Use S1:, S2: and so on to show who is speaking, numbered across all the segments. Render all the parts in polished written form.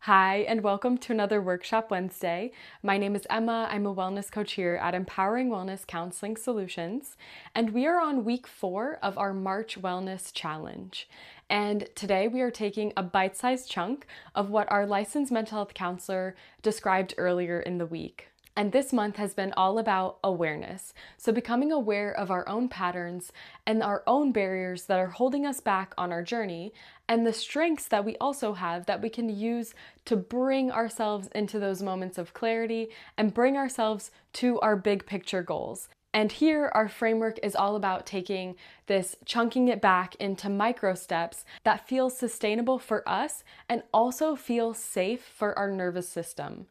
S1: Hi, and welcome to another Workshop Wednesday. My name is Emma. I'm a wellness coach here at Empowering Wellness Counseling Solutions, and we are on week 4 of our March Wellness Challenge. And today we are taking a bite-sized chunk of what our licensed mental health counselor described earlier in the week. And this month has been all about awareness. So becoming aware of our own patterns and our own barriers that are holding us back on our journey, and the strengths that we also have that we can use to bring ourselves into those moments of clarity and bring ourselves to our big picture goals. And here, our framework is all about taking this, chunking it back into micro steps that feel sustainable for us and also feel safe for our nervous system.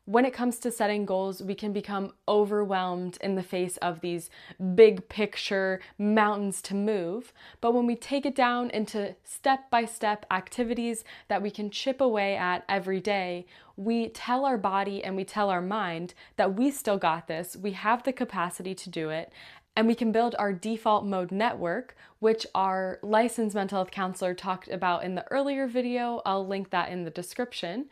S1: When it comes to setting goals, we can become overwhelmed in the face of these big picture mountains to move. But when we take it down into step-by-step activities that we can chip away at every day, we tell our body and we tell our mind that we still got this, we have the capacity to do it, and we can build our default mode network, which our licensed mental health counselor talked about in the earlier video. I'll link that in the description.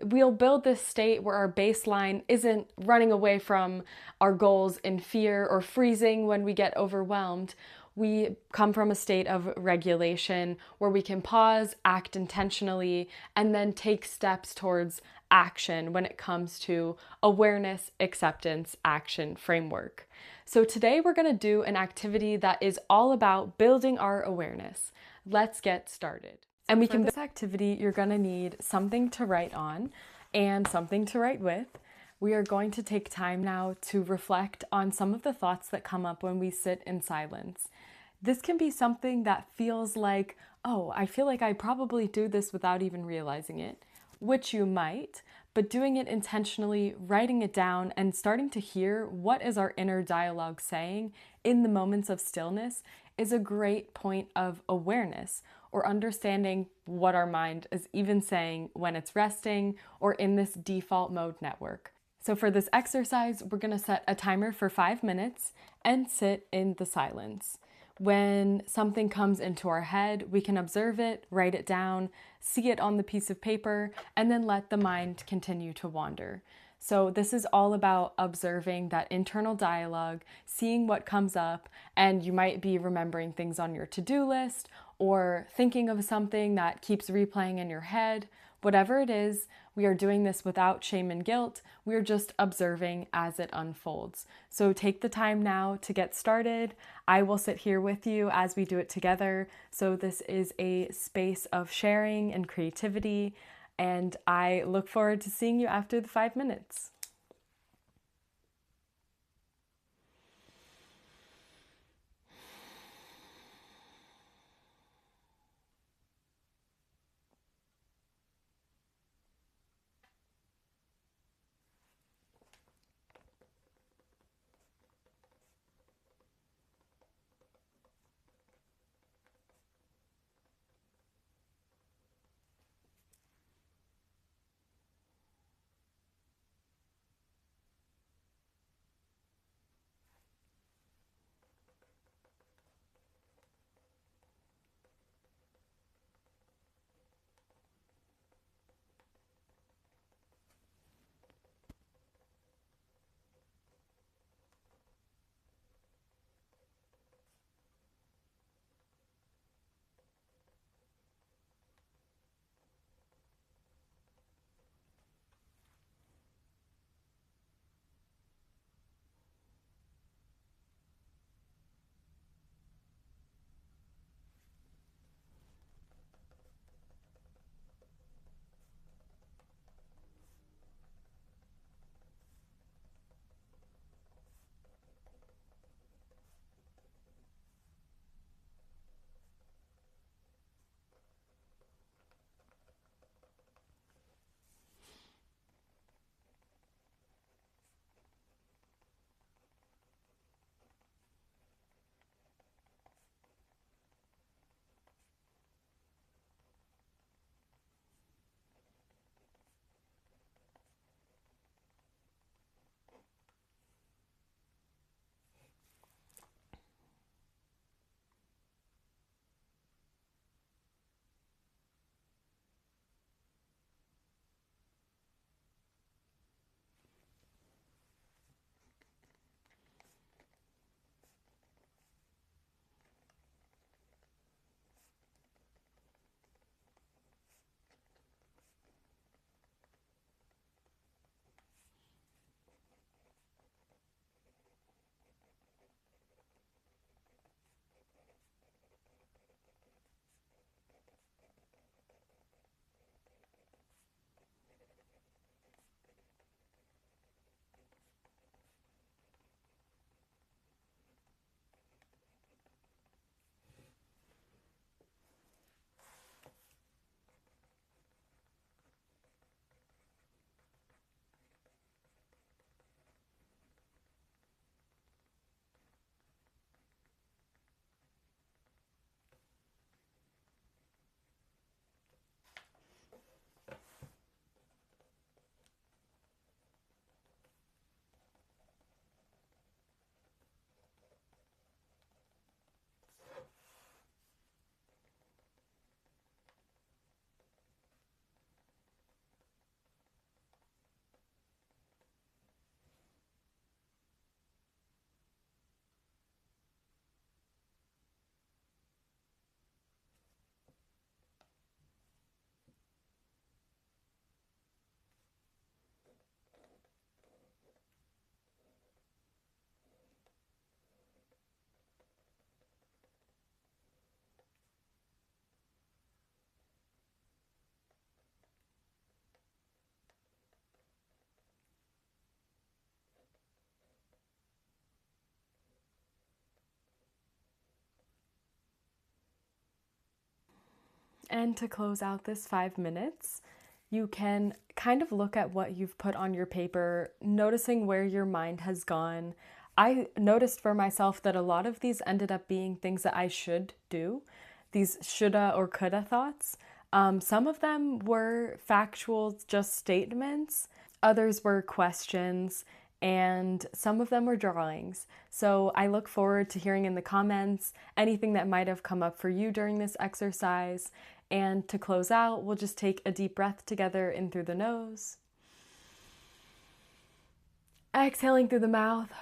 S1: We'll build this state where our baseline isn't running away from our goals in fear or freezing when we get overwhelmed. We come from a state of regulation where we can pause, act intentionally, and then take steps towards action when it comes to awareness, acceptance, action framework. So today we're going to do an activity that is all about building our awareness. Let's get started. And for this activity, you're going to need something to write on and something to write with. We are going to take time now to reflect on some of the thoughts that come up when we sit in silence. This can be something that feels like, oh, I feel like I probably do this without even realizing it, which you might, but doing it intentionally, writing it down, and starting to hear what is our inner dialogue saying in the moments of stillness is a great point of awareness, or understanding what our mind is even saying when it's resting or in this default mode network. So for this exercise, we're going to set a timer for 5 minutes and sit in the silence. When something comes into our head, we can observe it, write it down, see it on the piece of paper, and then let the mind continue to wander. So this is all about observing that internal dialogue, seeing what comes up, and you might be remembering things on your to-do list or thinking of something that keeps replaying in your head. Whatever it is, we are doing this without shame and guilt. We are just observing as it unfolds. So take the time now to get started. I will sit here with you as we do it together. So this is a space of sharing and creativity, and I look forward to seeing you after the 5 minutes. And to close out this 5 minutes, you can kind of look at what you've put on your paper, noticing where your mind has gone. I noticed for myself that a lot of these ended up being things that I should do, these shoulda or coulda thoughts. Some of them were factual, just statements. Others were questions, and some of them were drawings. So I look forward to hearing in the comments anything that might have come up for you during this exercise. And to close out, we'll just take a deep breath together in through the nose, exhaling through the mouth.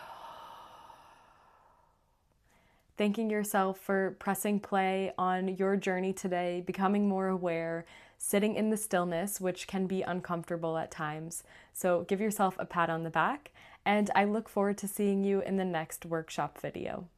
S1: Thanking yourself for pressing play on your journey today, becoming more aware, sitting in the stillness, which can be uncomfortable at times. So give yourself a pat on the back, and I look forward to seeing you in the next workshop video.